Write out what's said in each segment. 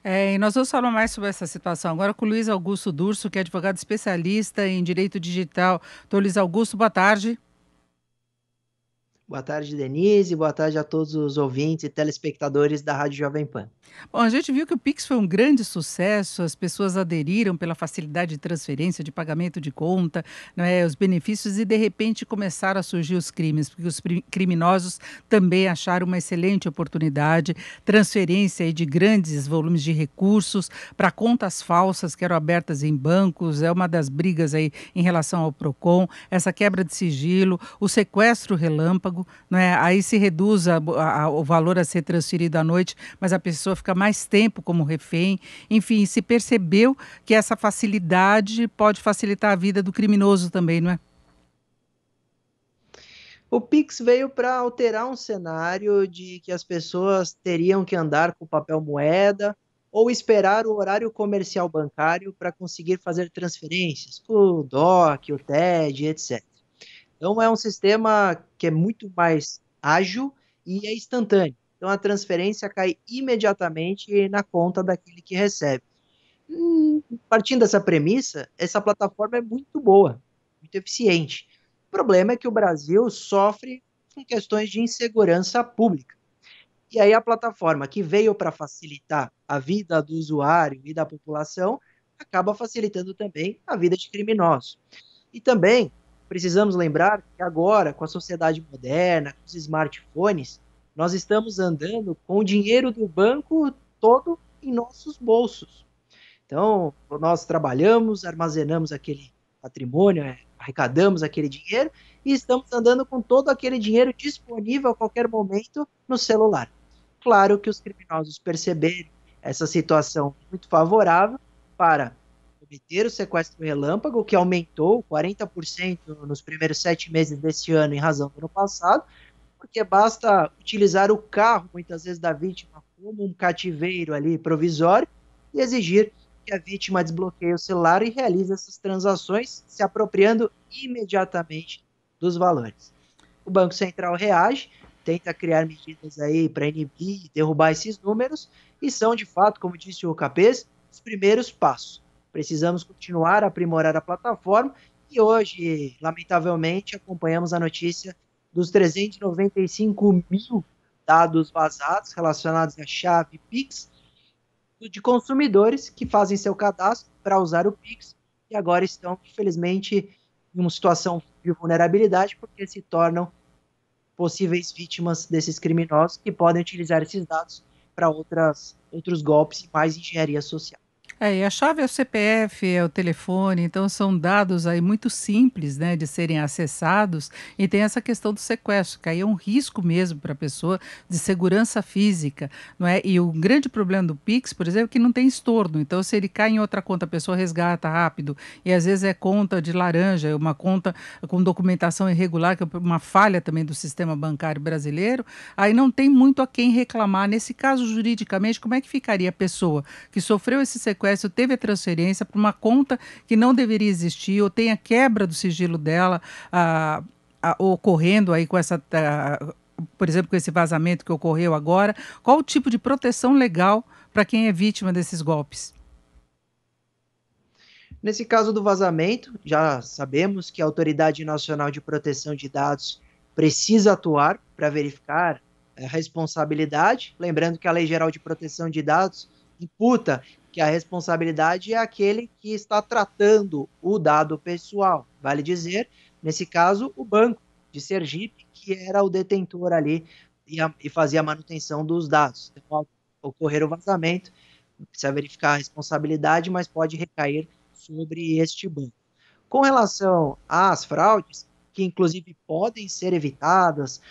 E nós vamos falar mais sobre essa situação agora com o Luiz Augusto Durso, que é advogado especialista em direito digital. Doutor Luiz Augusto, boa tarde. Boa tarde, Denise. Boa tarde a todos os ouvintes e telespectadores da Rádio Jovem Pan. Bom, a gente viu que o Pix foi um grande sucesso, as pessoas aderiram pela facilidade de transferência, de pagamento de conta, não é, os benefícios, e de repente começaram a surgir os crimes, porque os criminosos também acharam uma excelente oportunidade, transferência aí de grandes volumes de recursos para contas falsas que eram abertas em bancos, é uma das brigas aí em relação ao Procon, essa quebra de sigilo, o sequestro relâmpago, não é? Aí se reduz o valor a ser transferido à noite, mas a pessoa fica mais tempo como refém. Enfim, se percebeu que essa facilidade pode facilitar a vida do criminoso também, não é? O Pix veio para alterar um cenário de que as pessoas teriam que andar com papel moeda ou esperar o horário comercial bancário para conseguir fazer transferências, o DOC, o TED, etc. Então é um sistema que é muito mais ágil e é instantâneo. Então a transferência cai imediatamente na conta daquele que recebe. Partindo dessa premissa, essa plataforma é muito boa, muito eficiente. O problema é que o Brasil sofre com questões de insegurança pública. E aí a plataforma que veio para facilitar a vida do usuário e da população acaba facilitando também a vida de criminosos. E também precisamos lembrar que agora, com a sociedade moderna, com os smartphones, nós estamos andando com o dinheiro do banco todo em nossos bolsos. Então, nós trabalhamos, armazenamos aquele patrimônio, arrecadamos aquele dinheiro e estamos andando com todo aquele dinheiro disponível a qualquer momento no celular. Claro que os criminosos perceberam essa situação muito favorável para cometer o sequestro relâmpago, que aumentou 40% nos primeiros 7 meses desse ano em razão do ano passado, porque basta utilizar o carro, muitas vezes, da vítima como um cativeiro ali provisório e exigir que a vítima desbloqueie o celular e realize essas transações, se apropriando imediatamente dos valores. O Banco Central reage, tenta criar medidas aí para inibir e derrubar esses números, e são, de fato, como disse o Capês, os primeiros passos. Precisamos continuar a aprimorar a plataforma e hoje, lamentavelmente, acompanhamos a notícia dos 395 mil dados vazados relacionados à chave Pix de consumidores que fazem seu cadastro para usar o Pix e agora estão, infelizmente, em uma situação de vulnerabilidade porque se tornam possíveis vítimas desses criminosos que podem utilizar esses dados para outros golpes e mais engenharia social. E a chave é o CPF, é o telefone, então são dados aí muito simples, né, de serem acessados, e tem essa questão do sequestro, que aí é um risco mesmo para a pessoa de segurança física, não é? E o grande problema do Pix, por exemplo, é que não tem estorno, então se ele cai em outra conta, a pessoa resgata rápido, e às vezes é conta de laranja, é uma conta com documentação irregular, que é uma falha também do sistema bancário brasileiro, aí não tem muito a quem reclamar. Nesse caso, juridicamente, como é que ficaria a pessoa que sofreu esse sequestro, teve a transferência para uma conta que não deveria existir, ou tem a quebra do sigilo dela ocorrendo aí com essa, por exemplo, com esse vazamento que ocorreu agora? Qual o tipo de proteção legal para quem é vítima desses golpes? Nesse caso do vazamento, já sabemos que a Autoridade Nacional de Proteção de Dados precisa atuar para verificar a responsabilidade, lembrando que a Lei Geral de Proteção de Dados imputa que a responsabilidade é aquele que está tratando o dado pessoal. Vale dizer, nesse caso, o Banco de Sergipe, que era o detentor ali e fazia a manutenção dos dados. Então, ao ocorrer o vazamento, precisa verificar a responsabilidade, mas pode recair sobre este banco. Com relação às fraudes, que inclusive podem ser evitadas,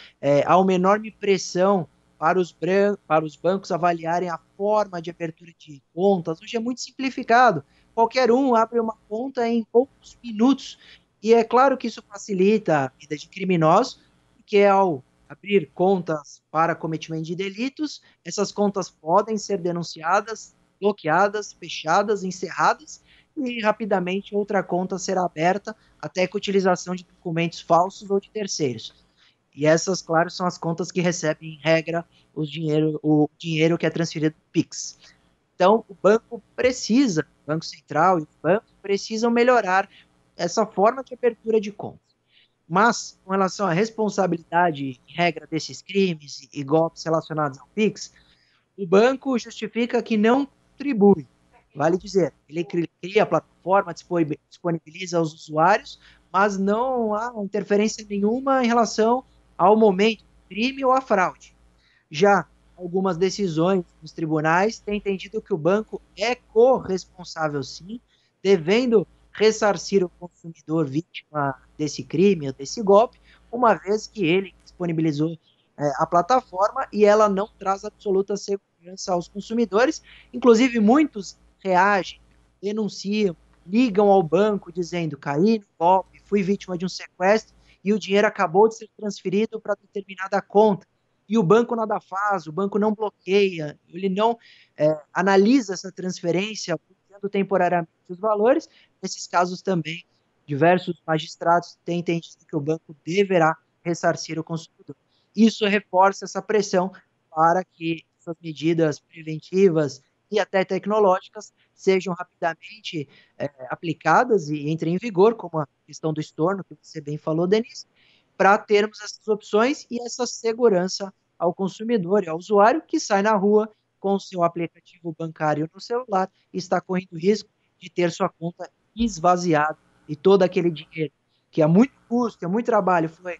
há uma enorme pressão para os bancos avaliarem a forma de abertura de contas. Hoje é muito simplificado. Qualquer um abre uma conta em poucos minutos. E é claro que isso facilita a vida de criminosos, porque ao abrir contas para cometimento de delitos, essas contas podem ser denunciadas, bloqueadas, fechadas, encerradas, e rapidamente outra conta será aberta, até com utilização de documentos falsos ou de terceiros. E essas, claro, são as contas que recebem, em regra, o dinheiro que é transferido do Pix. Então, o Banco Central e os bancos precisam melhorar essa forma de abertura de conta. Mas, com relação à responsabilidade em regra desses crimes e golpes relacionados ao Pix, o banco justifica que não contribui. Vale dizer, ele cria a plataforma, disponibiliza aos usuários, mas não há interferência nenhuma em relação ao momento do crime ou à fraude. Já algumas decisões dos tribunais têm entendido que o banco é corresponsável, sim, devendo ressarcir o consumidor vítima desse crime ou desse golpe, uma vez que ele disponibilizou a plataforma e ela não traz absoluta segurança aos consumidores. Inclusive, muitos reagem, denunciam, ligam ao banco dizendo: caí no golpe, fui vítima de um sequestro e o dinheiro acabou de ser transferido para determinada conta. E o banco nada faz, o banco não bloqueia, ele não analisa essa transferência, bloqueando temporariamente os valores. Nesses casos também, diversos magistrados têm entendido que o banco deverá ressarcir o consumidor. Isso reforça essa pressão para que essas medidas preventivas e até tecnológicas sejam rapidamente aplicadas e entrem em vigor, como a questão do estorno, que você bem falou, Denise, para termos essas opções e essa segurança ao consumidor e ao usuário que sai na rua com o seu aplicativo bancário no celular e está correndo risco de ter sua conta esvaziada e todo aquele dinheiro que a muito custo, a muito trabalho foi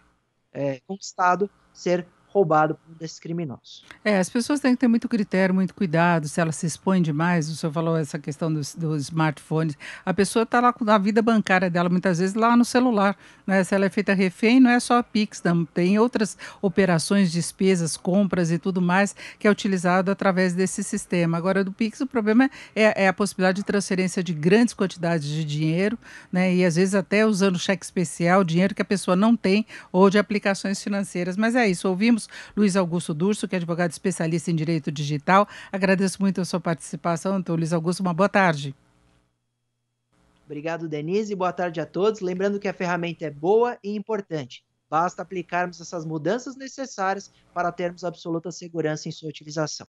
conquistado, ser roubado por um desses criminosos. As pessoas têm que ter muito critério, muito cuidado, se ela se expõe demais, o senhor falou essa questão dos smartphones, a pessoa está lá com a vida bancária dela, muitas vezes lá no celular, né? Se ela é feita refém, não é só a Pix, não, tem outras operações, despesas, compras e tudo mais que é utilizado através desse sistema. Agora, do Pix, o problema é a possibilidade de transferência de grandes quantidades de dinheiro, né? E às vezes até usando cheque especial, dinheiro que a pessoa não tem, ou de aplicações financeiras. Mas é isso, ouvimos Luiz Augusto Durso, que é advogado especialista em direito digital. Agradeço muito a sua participação, então, Luiz Augusto, uma boa tarde. Obrigado, Denise, e boa tarde a todos. Lembrando que a ferramenta é boa e importante. Basta aplicarmos essas mudanças necessárias para termos absoluta segurança em sua utilização.